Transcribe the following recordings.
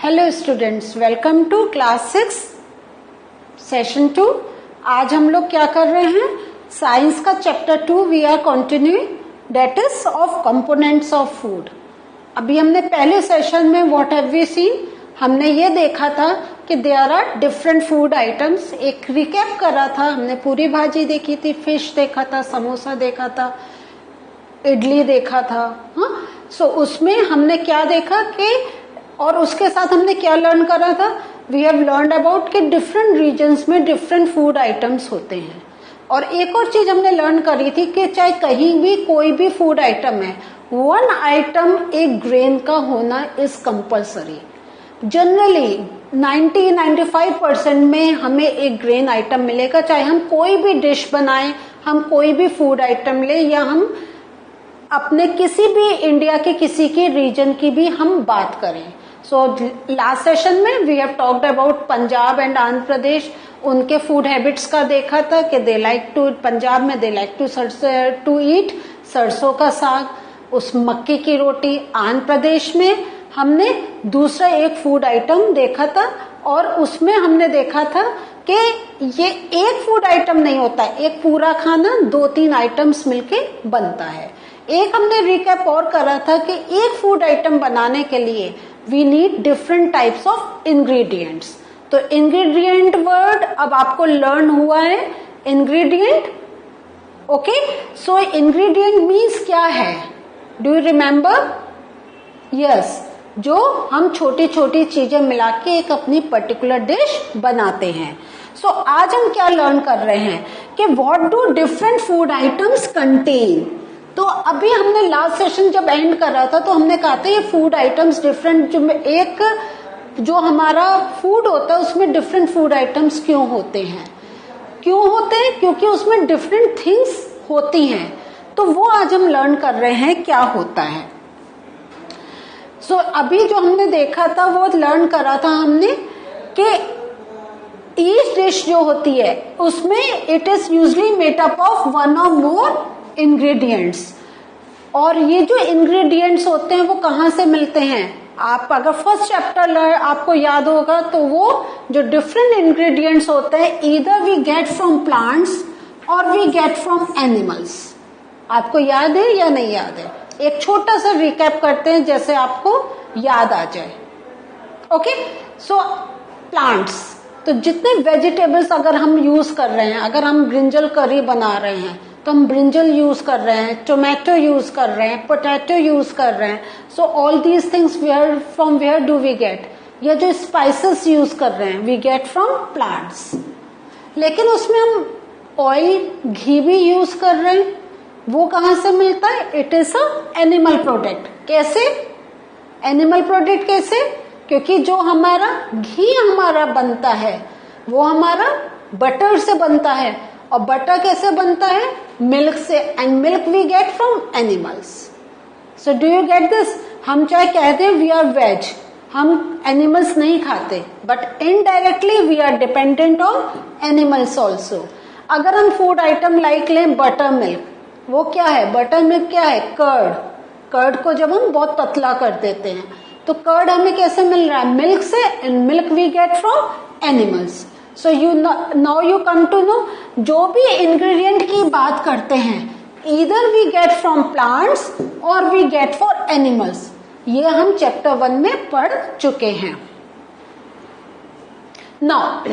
Hello students, welcome to class 6 session 2। आज हम लोग क्या कर रहे हैं? साइंस का chapter 2 we are continuing, that is of components of food. अभी हमने पहले सेशन में व्हाट हैव वी सीन, हमने ये देखा था कि there are different food items. एक रिकैप करा था हमने, पूरी भाजी देखी थी, फिश देखा था, समोसा देखा था, इडली देखा था। हाँ, सो उसमें हमने क्या देखा कि, और उसके साथ हमने क्या लर्न करा था? वी हैव लर्नड अबाउट कि डिफरेंट रीजन्स में डिफरेंट फूड आइटम्स होते हैं। और एक और चीज हमने लर्न करी थी कि चाहे कहीं भी कोई भी फूड आइटम है, वन आइटम एक ग्रेन का होना इज कंपल्सरी। जनरली 90-95% में हमें एक ग्रेन आइटम मिलेगा, चाहे हम कोई भी डिश बनाएं, हम कोई भी फूड आइटम ले, या हम अपने किसी भी इंडिया के किसी की रीजन की भी हम बात करें। सो लास्ट सेशन में we have talked about Punjab and Andhra Pradesh, उनके फूड हैबिट्स का देखा था कि दे लाइक टू, पंजाब में दे लाइक टू ईट सरसों का साग, उस मक्की की रोटी। आंध्र प्रदेश में हमने दूसरा एक फूड आइटम देखा था, और उसमें हमने देखा था कि ये एक फूड आइटम नहीं होता, एक पूरा खाना 2-3 आइटम्स मिलके बनता है। एक हमने रिकैप और करा था कि एक फूड आइटम बनाने के लिए we need different types of ingredients. तो इंग्रेडिएंट वर्ड अब आपको लर्न हुआ है, ingredient. Okay, so ingredient means क्या है? Do you remember? यस, जो हम छोटी छोटी चीजें मिला के एक अपनी पर्टिकुलर डिश बनाते हैं। सो आज हम क्या लर्न कर रहे हैं कि what do different food items contain. तो अभी हमने लास्ट सेशन जब एंड कर रहा था तो हमने कहा था ये फूड आइटम्स डिफरेंट, जो हमारा फूड होता है उसमें डिफरेंट फूड आइटम्स क्यों होते हैं? क्योंकि उसमें डिफरेंट थिंग्स होती हैं। तो वो आज हम लर्न कर रहे हैं क्या होता है। सो अभी जो हमने देखा था वो लर्न करा था हमने कि ईच डिश जो होती है उसमें it is usually made up of one और मोर इंग्रेडिएंट्स। और ये जो इंग्रेडिएंट्स होते हैं वो कहाँ से मिलते हैं? आप अगर फर्स्ट चैप्टर आपको याद होगा तो वो जो डिफरेंट इंग्रेडिएंट्स होते हैं, either we get from plants और वी गेट फ्रॉम एनिमल्स। आपको याद है या नहीं याद है? एक छोटा सा रिकैप करते हैं जैसे आपको याद आ जाए। ओके, सो प्लांट्स, तो जितने वेजिटेबल्स अगर हम यूज कर रहे हैं, अगर हम ब्रिंजल करी बना रहे हैं तो हम ब्रिंजल यूज कर रहे हैं, टोमेटो यूज कर रहे हैं, पोटैटो यूज कर रहे हैं। So all these things from where do we get? या जो स्पाइसेस यूज कर रहे हैं वी गेट फ्रॉम प्लांट्स। लेकिन उसमें हम ऑयल, घी भी यूज कर रहे हैं, वो कहाँ से मिलता है? It is a animal product. कैसे एनिमल प्रोडक्ट? कैसे? क्योंकि जो हमारा घी हमारा बनता है वो हमारा बटर से बनता है, और बटर कैसे बनता है? मिल्क से, and milk we get from animals. So do you get this? हम चाहे कहते हैं वी आर वेज, हम एनिमल्स नहीं खाते, but indirectly we are dependent on animals also. अगर हम फूड आइटम लाइक लें बटर मिल्क, वो क्या है? बटर मिल्क क्या है? कर्ड को जब हम बहुत पतला कर देते हैं तो कर्ड हमें कैसे मिल रहा है? मिल्क से, and milk we get from animals. So now you come to know, जो भी इंग्रेडिएंट की बात करते हैं, either we get from plants और वी गेट फॉर एनिमल्स। ये हम चैप्टर 1 में पढ़ चुके हैं। नाउ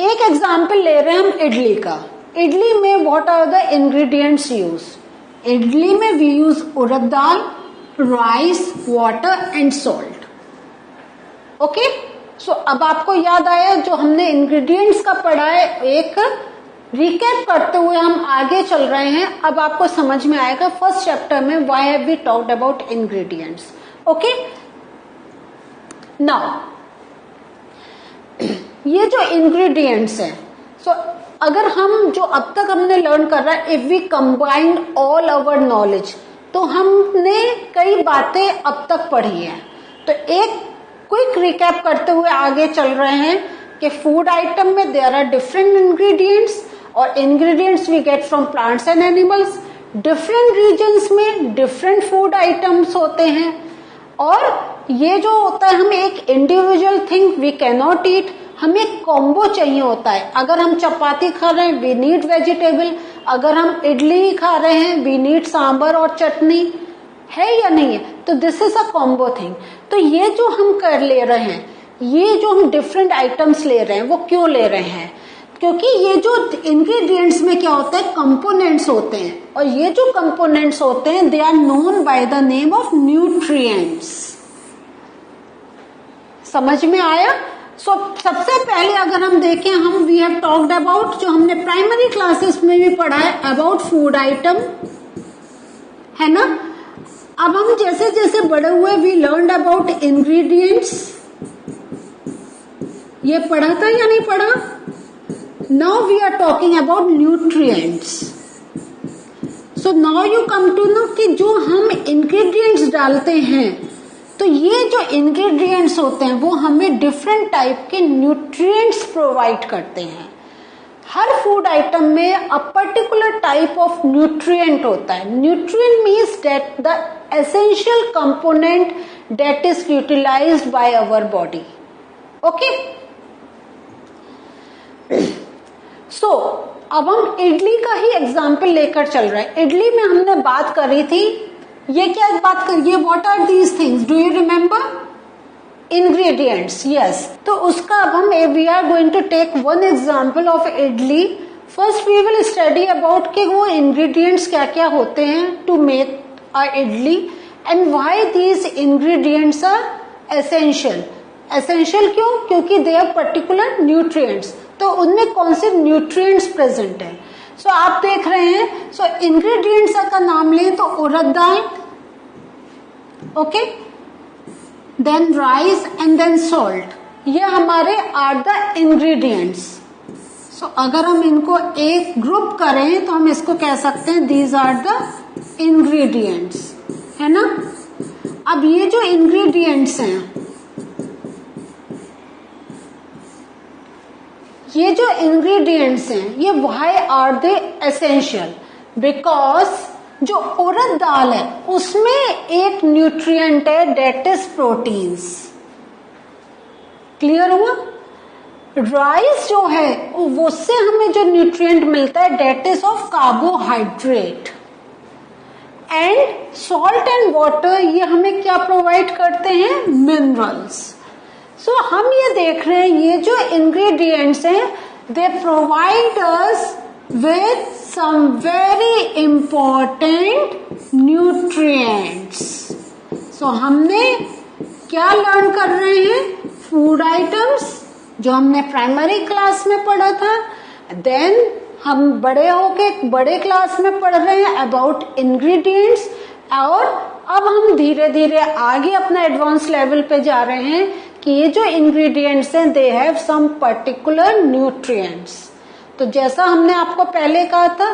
एक एग्जाम्पल ले रहे हैं हम इडली का। इडली में what are the ingredients use? Idli में we use urad dal, rice, water and salt. Okay, so अब आपको याद आया जो हमने इंग्रेडिएंट्स का पढ़ा है, एक रिकैप करते हुए हम आगे चल रहे हैं। अब आपको समझ में आएगा फर्स्ट चैप्टर में why have we talked about ingredients. Okay, now ये जो इंग्रेडिएंट्स हैं, सो अगर हम जो अब तक हमने लर्न कर रहा है, if we combine all our knowledge, तो हमने कई बातें अब तक पढ़ी है। तो एक क्विक रिकैप करते हुए आगे चल रहे हैं कि फूड आइटम में देयर आर डिफरेंट इंग्रेडिएंट्स, और ingredients we get from plants and animals. Different regions में डिफरेंट फूड आइटम्स होते हैं, और ये जो होता है, हम एक individual thing we can not eat, हमें एक कॉम्बो चाहिए होता है। अगर हम चपाती खा रहे हैं वी नीड वेजिटेबल, अगर हम इडली खा रहे हैं वी नीड सांबर और चटनी, है या नहीं है? तो this is a combo thing. तो ये जो हम कर ले रहे हैं, ये जो हम डिफरेंट आइटम्स ले रहे हैं, वो क्यों ले रहे हैं? क्योंकि ये जो इंग्रेडिएंट्स में क्या होता है, कंपोनेंट्स होते हैं, और ये जो कंपोनेंट्स होते हैं they are known by the name of nutrients. समझ में आया? सबसे पहले अगर हम देखें, हम वी हैव टॉक्ड अबाउट, जो हमने प्राइमरी क्लासेस में भी पढ़ा है, अबाउट फूड आइटम, है ना। अब हम जैसे जैसे बड़े हुए वी लर्न अबाउट इंग्रेडिएंट्स, ये पढ़ा था या नहीं पढ़ा? Now we are talking about nutrients. So now you come to know कि जो हम इंग्रेडिएंट्स डालते हैं, तो ये जो इंग्रेडिएंट्स होते हैं वो हमें डिफरेंट टाइप के न्यूट्रिएंट्स प्रोवाइड करते हैं। हर फूड आइटम में a particular type of nutrient होता है। Nutrient means that the essential component that is utilized by our body. Okay, so अब हम इडली का ही एग्जाम्पल लेकर चल रहे हैं। इडली में हमने बात करी थी, ये क्या बात करिए, what are these things, do you remember? Ingredients, yes. तो उसका अब हम we are going to take one example of idli. First we will study about कि वो इंग्रेडिएंट्स क्या क्या होते हैं to make a idli, and why these ingredients are essential. Essential क्यों? क्योंकि दे आर पर्टिकुलर न्यूट्रिएंट्स, तो उनमें कौन से न्यूट्रिएंट्स प्रेजेंट है। सो आप देख रहे हैं, सो इंग्रेडिएंट्स का नाम लें तो urad dal, okay, then rice and then salt, ये हमारे आर द इंग्रेडिएंट्स। सो अगर हम इनको एक ग्रुप करें तो हम इसको कह सकते हैं दीज आर द इंग्रेडिएंट्स, है ना। अब ये जो इंग्रेडिएंट्स हैं, ये जो इंग्रेडिएंट्स हैं, ये why are they essential? Because जो उड़द दाल है उसमें एक न्यूट्रिएंट है दैट इज प्रोटीन्स। क्लियर हुआ? राइस जो है उससे हमें जो न्यूट्रिएंट मिलता है that is of carbohydrate, and salt and water ये हमें क्या प्रोवाइड करते हैं? मिनरल्स। सो हम ये देख रहे हैं, ये जो इंग्रेडिएंट्स हैं they provide us with some very important nutrients. So हमने क्या लर्न कर रहे हैं? फूड आइटम्स जो हमने प्राइमरी क्लास में पढ़ा था, देन हम बड़े होके बड़े क्लास में पढ़ रहे हैं अबाउट इंग्रेडिएंट्स, और अब हम धीरे धीरे आगे अपना एडवांस लेवल पे जा रहे हैं कि ये जो इंग्रेडिएंट्स हैं they have some particular nutrients. तो जैसा हमने आपको पहले कहा था,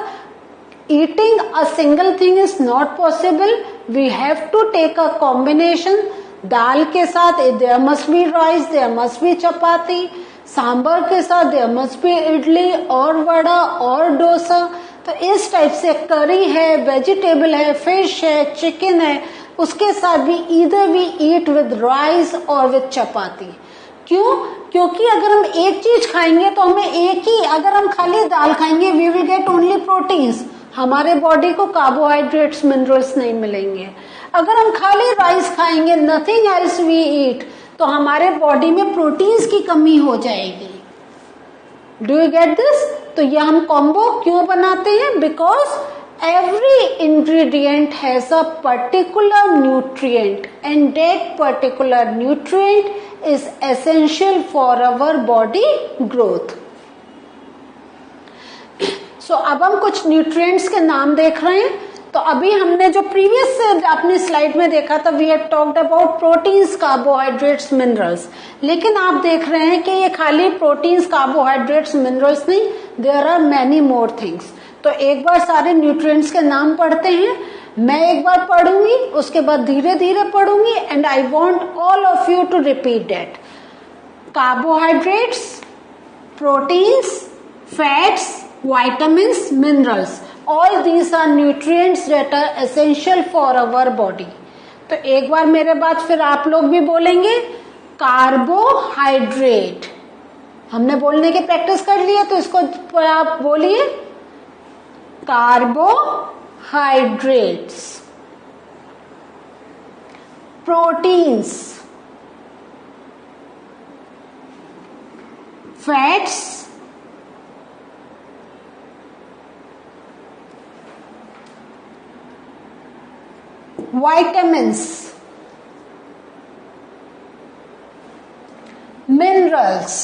eating a single thing is not possible, we have to take a combination. दाल के साथ there must be rice, there must be chapati, सांबर के साथ देयर मस्ट बी इडली और वड़ा और डोसा। तो इस टाइप से करी है, वेजिटेबल है, फिश है, चिकन है, उसके साथ भी either we eat with rice और विद चपाती। क्यों? क्योंकि अगर हम एक चीज खाएंगे तो हमें एक ही, अगर हम खाली दाल खाएंगे we will get only proteins, हमारे बॉडी को कार्बोहाइड्रेट्स मिनरल्स नहीं मिलेंगे। अगर हम खाली राइस खाएंगे, नथिंग एल्स वी ईट, तो हमारे बॉडी में प्रोटीन्स की कमी हो जाएगी। Do you get this? तो ये हम कॉम्बो क्यों बनाते हैं? Because every ingredient has a particular nutrient, and that particular nutrient is essential for our body growth. So अब हम कुछ nutrients के नाम देख रहे हैं। तो अभी हमने जो प्रीवियस अपनी स्लाइड में देखा था, we have talked about proteins, carbohydrates, minerals. लेकिन आप देख रहे हैं कि ये खाली प्रोटीन्स, कार्बोहाइड्रेट्स, मिनरल्स नहीं, there are many more things. तो एक बार सारे न्यूट्रिएंट्स के नाम पढ़ते हैं, मैं एक बार पढ़ूंगी, उसके बाद धीरे धीरे पढ़ूंगी, and I want all of you to repeat that. Carbohydrates, proteins, fats, vitamins, minerals, all these are nutrients that are essential for our body. तो एक बार मेरे बाद फिर आप लोग भी बोलेंगे कार्बोहाइड्रेट। हमने बोलने की प्रैक्टिस कर लिया, तो इसको आप बोलिए carbohydrates. Proteins, fats, vitamins, minerals.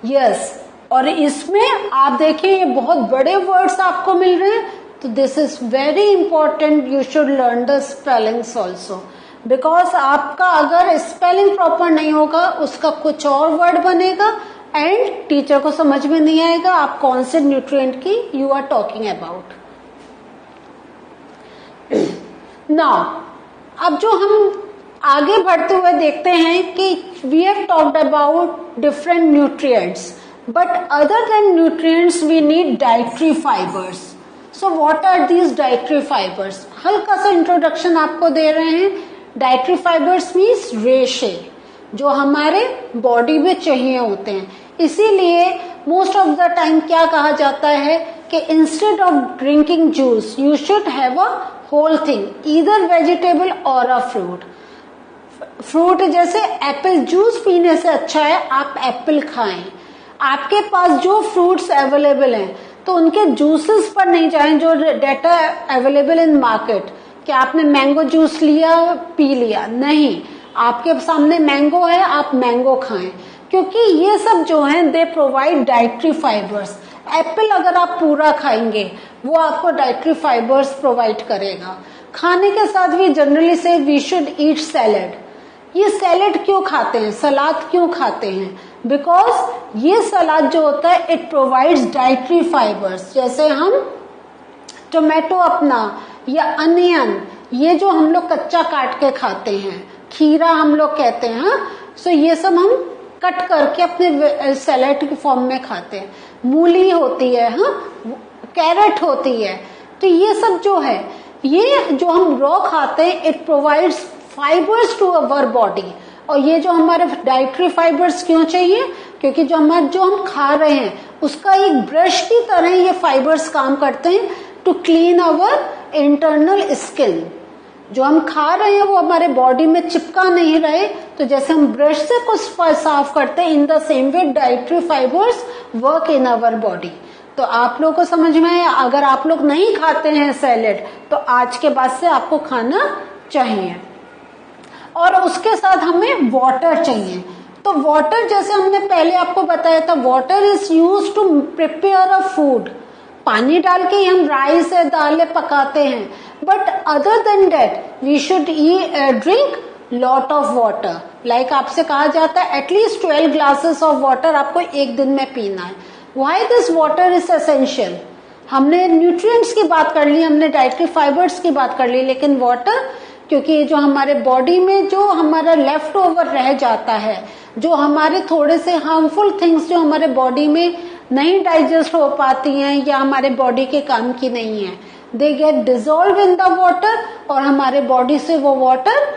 Yes, और इसमें आप देखिए ये बहुत बड़े वर्ड्स आपको मिल रहे हैं, तो this is very important, you should learn the spellings also, because आपका अगर स्पेलिंग प्रॉपर नहीं होगा उसका कुछ और वर्ड बनेगा एंड टीचर को समझ में नहीं आएगा आप कौन से न्यूट्रिएंट की you are talking about. Now अब जो हम आगे बढ़ते हुए देखते हैं कि we have talked about different nutrients, but other than nutrients we need dietary fibres. So what are these dietary fibres? हल्का सा इंट्रोडक्शन आपको दे रहे हैं। डाइटरी फाइबर्स मीन्स रेशे जो हमारे बॉडी में चाहिए होते हैं। इसीलिए मोस्ट ऑफ द टाइम क्या कहा जाता है कि instead of drinking juice you should have a whole thing, either vegetable और अ फ्रूट। फ्रूट जैसे एप्पल जूस पीने से अच्छा है आप एप्पल खाएं। आपके पास जो फ्रूट्स अवेलेबल हैं तो उनके जूसेस पर नहीं जाएं जो डेटा अवेलेबल इन मार्केट, कि आपने मैंगो जूस लिया पी लिया, नहीं, आपके सामने मैंगो है आप मैंगो खाएं, क्योंकि ये सब जो है they provide dietary fibres. Apple अगर आप पूरा खाएंगे वो आपको डाइटरी फाइबर्स प्रोवाइड करेगा। खाने के साथ भी जनरली से वी शुड ईट सैलेड। ये सैलेड क्यों खाते हैं, सलाद क्यों खाते हैं? बिकॉज ये सलाद जो होता है इट प्रोवाइड्स डाइटरी फाइबर्स। जैसे हम टोमेटो अपना या अनियन, ये जो हम लोग कच्चा काट के खाते हैं, खीरा हम लोग कहते हैं, सो ये सब हम कट करके अपने सैलेड के फॉर्म में खाते हैं। मूली होती है, कैरेट होती है, तो ये सब जो है ये जो हम रॉ खाते हैं it provides fibres to our body. और ये जो हमारे डाइटरी फाइबर्स क्यों चाहिए? क्योंकि जो हम खा रहे हैं उसका एक ब्रश की तरह ये फाइबर्स काम करते हैं to clean our internal skin. जो हम खा रहे हैं वो हमारे बॉडी में चिपका नहीं रहे, तो जैसे हम ब्रश से कुछ साफ करते हैं, in the same way dietary fibres work in our body. तो आप लोगों को समझ में आया? अगर आप लोग नहीं खाते हैं सैलेड तो आज के बाद से आपको खाना चाहिए। और उसके साथ हमें वाटर चाहिए। तो वाटर जैसे हमने पहले आपको बताया था, water is used to prepare a food. पानी डाल के हम राइस या दालें पकाते हैं, but other than that we should drink lot of water. Like आपसे कहा जाता है एटलीस्ट 12 ग्लासेस ऑफ वाटर आपको एक दिन में पीना है। Why this water is essential? हमने न्यूट्रिएंट्स की बात कर ली, हमने डाइटरी फाइबर्स की बात कर ली, लेकिन वाटर, क्योंकि जो हमारे बॉडी में जो हमारा लेफ्ट ओवर रह जाता है, जो हमारे थोड़े से हार्मफुल थिंग्स जो हमारे बॉडी में नहीं डाइजेस्ट हो पाती हैं या हमारे बॉडी के काम की नहीं है, they get dissolve in the water और हमारे बॉडी से वो वाटर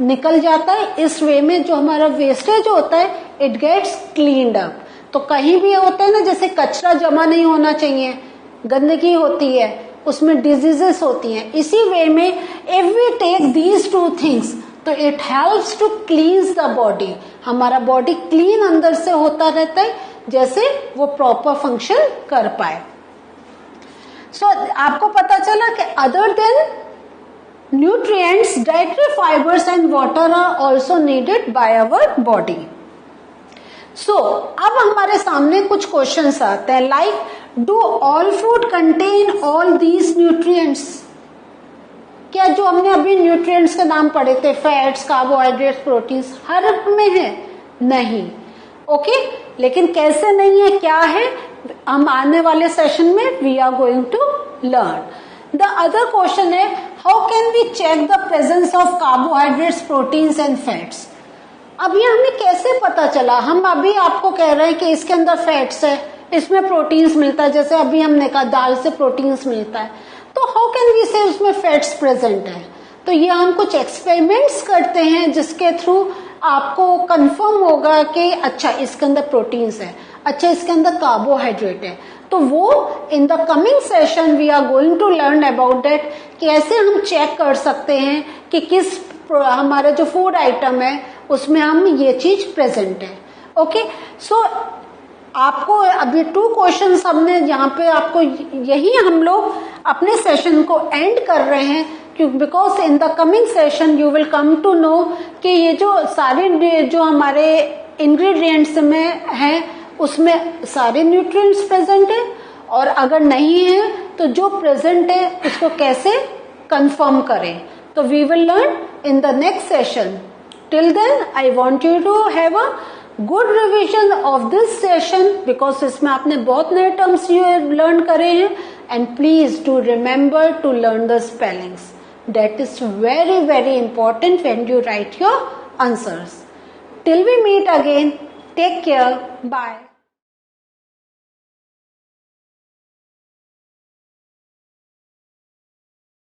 निकल जाता है। इस वे में जो हमारा वेस्टेज होता है इट गेट्स क्लीन्ड अप। तो कहीं भी होता है ना, जैसे कचरा जमा नहीं होना चाहिए, गंदगी होती है, उसमें डिजीजेस होती हैं। इसी वे में if we take these two things तो it helps to cleanse the body. हमारा बॉडी क्लीन अंदर से होता रहता है, जैसे वो प्रॉपर फंक्शन कर पाए। सो आपको पता चला कि other than nutrients, dietary fibres and water are also needed by our body. So अब हमारे सामने कुछ क्वेश्चंस आते हैं, like do all food contain all these nutrients? क्या जो हमने अभी न्यूट्रिएंट्स के नाम पढ़े थे, फैट्स, कार्बोहाइड्रेट्स, प्रोटीन्स, हर एक में है? नहीं। ओके, लेकिन कैसे नहीं है, क्या है, हम आने वाले सेशन में we are going to learn. The other question है how can we check the presence of carbohydrates, proteins and fats? अब ये हमें कैसे पता चला? हम अभी आपको कह रहे हैं कि इसके अंदर फैट्स है, इसमें प्रोटीन्स मिलता है, जैसे अभी हमने कहा दाल से प्रोटीन्स मिलता है, तो हाउ कैन वी से उसमें फैट्स प्रेजेंट है? तो ये हम कुछ एक्सपेरिमेंट्स करते हैं जिसके थ्रू आपको कंफर्म होगा कि अच्छा इसके अंदर प्रोटीन्स है, अच्छा इसके अंदर कार्बोहाइड्रेट है। तो वो in the coming session we are going to learn about that, कैसे हम चेक कर सकते हैं कि किस हमारा जो फूड आइटम है उसमें हम ये चीज प्रेजेंट है। ओके, सो आपको अभी 2 क्वेश्चंस हमने यहाँ पे आपको यही हम लोग अपने सेशन को एंड कर रहे हैं, क्योंकि because in the coming session you will come to know कि ये जो सारे जो हमारे इंग्रेडिएंट्स में हैं उसमें सारे न्यूट्रिएंट्स प्रेजेंट है, और अगर नहीं है तो जो प्रेजेंट है उसको कैसे कंफर्म करें। तो we will learn in the next session. Till then I want you to have a good revision of this session, because इसमें आपने बहुत नए टर्म्स लर्न करे हैं, and please do remember to learn the spellings, that is very very important when you write your answers. Till we meet again, take care, bye.